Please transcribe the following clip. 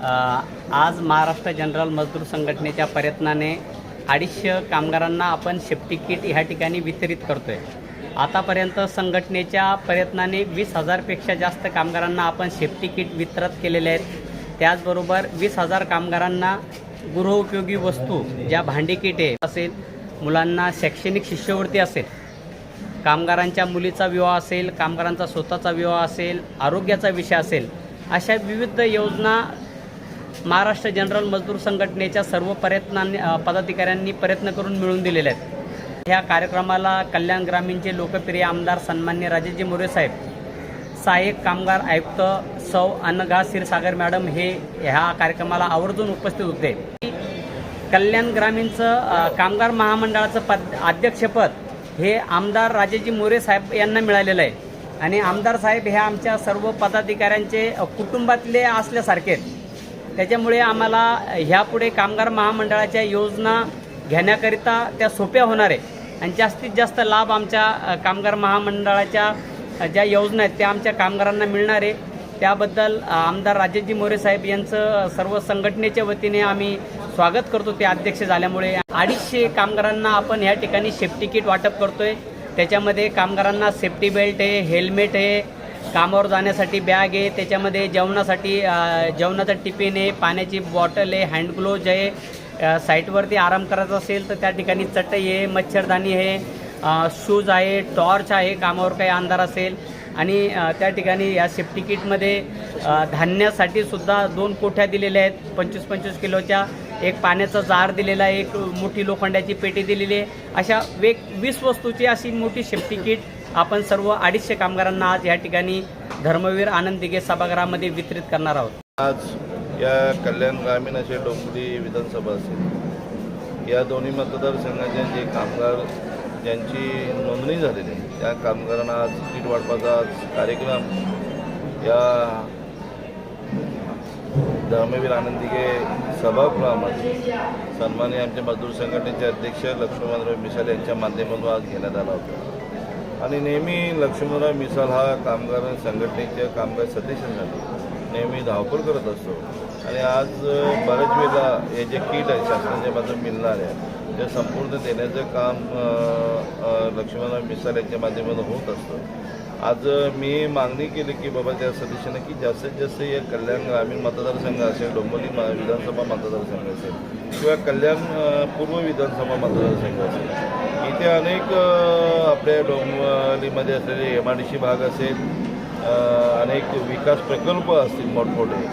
आज महाराष्ट्र जनरल मजदूर संघटनेच्या प्रयत्नाने 250 कामगारांना आपण सेफ्टी किट ह्या ठिकाणी वितरित करतो आहे। आतापर्यंत संघटनेच्या प्रयत्नाने 20,000 पेक्षा जास्त कामगारांना आपण सेफ्टी किट वितरित केलेले आहेत। त्याचबरोबर 20,000 कामगारांना गृहोपयोगी वस्तू ज्या भांडी किट आहे असेल, मुलांना शैक्षणिक शिष्यवृत्ती असेल, कामगारांच्या मुलीचा विवाह असेल, कामगारांचा स्वतःचा विवाह असेल, आरोग्याचा विषय असेल, अशा विविध योजना महाराष्ट्र जनरल मजदूर संघटनेच्या सर्व पदाधिकाऱ्यांनी प्रयत्न करून मिळवून दिलेले आहेत। ह्या कार्यक्रमाला कल्याण ग्रामीणचे लोकप्रिय आमदार सन्माननीय राजेजी मोरे साहेब, सहाय्यक कामगार आयुक्त सौ अनघा क्षीरसागर मॅडम हे ह्या कार्यक्रमाला आवर्जून उपस्थित होते। कल्याण ग्रामीणचं कामगार महामंडळाचं अध्यक्षपद हे आमदार राजेजी मोरे साहेब यांना मिळालेलं आहे आणि आमदार साहेब हे आमच्या सर्व पदाधिकाऱ्यांचे कुटुंबातले असल्यासारखे आहेत। त्याच्यामुळे आम्हाला ह्यापुढे कामगार महामंडळाच्या योजना घेण्याकरिता त्या सोप्या होणार आहे आणि जास्तीत जास्त लाभ आमच्या कामगार महामंडळाच्या ज्या योजना आहेत त्या आमच्या कामगारांना मिळणार आहे। त्याबद्दल आमदार राजेजी मोरे साहेब यांचं सर्व संघटनेच्या वतीने आम्ही स्वागत करतो। ते अध्यक्ष झाल्यामुळे 250 कामगारांना आपण ह्या ठिकाणी सेफ्टी किट वाटप करतोय। त्याच्यामध्ये कामगारांना सेफ्टी बेल्ट आहे, हेल्मेट आहे, कामावर जाण्यासाठी बॅग आहे, त्याच्यामध्ये जेवणासाठी जेवणाचा टिफिन आहे, पाण्याची बॉटल आहे, हँड ग्लोव्ज आहे, साईटवरती आराम करायचा असेल तर त्या ठिकाणी चटई आहे, मच्छरदाणी आहे, शूज आहे, टॉर्च आहे कामावर काही अंधार असेल आणि त्या ठिकाणी या सेफ्टी किटमध्ये धान्यासाठी सुद्धा 2 कोठ्या दिलेल्या आहेत 25-25 किलोच्या, एक पाण्याचा जार दिलेला आहे, एक मोठी लोखंडाची पेटी दिलेली आहे। अशा 20 वस्तूची अशी मोठी सेफ्टी किट आपण सर्व 250 कामगारांना आज या ठिकाणी धर्मवीर आनंद दिघे सभागृहामध्ये वितरित करणार आहोत। आज या कल्याण ग्रामीण असे डोंबिवली विधानसभा असेल, या दोन्ही मतदारसंघाचे जे कामगार ज्यांची नोंदणी झालेली आहे त्या कामगारांना आज किट वाटपाचा आज कार्यक्रम या धर्मवीर आनंद दिघे सभागृहामध्ये सन्माननीय आमच्या मजदूर संघटनेचे अध्यक्ष लक्ष्मणराव मिसाल यांच्या माध्यमातून आज घेण्यात आला होता आणि नेहमी लक्ष्मणराव मिसाल हा कामगार संघटनेच्या कामगार सदस्यांसाठी नेहमी धावपळ करत असतो आणि आज बऱ्याच वेळेला हे जे किट आहे शासनाच्या बाजून मिळणार आहे ते संपूर्ण देण्याचं काम लक्ष्मणराव मिसाल यांच्या माध्यमातून होत असतं। आज मी मागणी केली की बाबा त्या सदस्यांना की जास्तीत जास्त या कल्याण ग्रामीण मतदारसंघ असेल, डोंबिवली विधानसभा मतदारसंघ असेल किंवा कल्याण पूर्व विधानसभा मतदारसंघ असेल, इथे अनेक आपल्या डोंबिवलीमध्ये असलेले MIDC भाग असेल, अनेक विकास प्रकल्प असतील मोठमोठे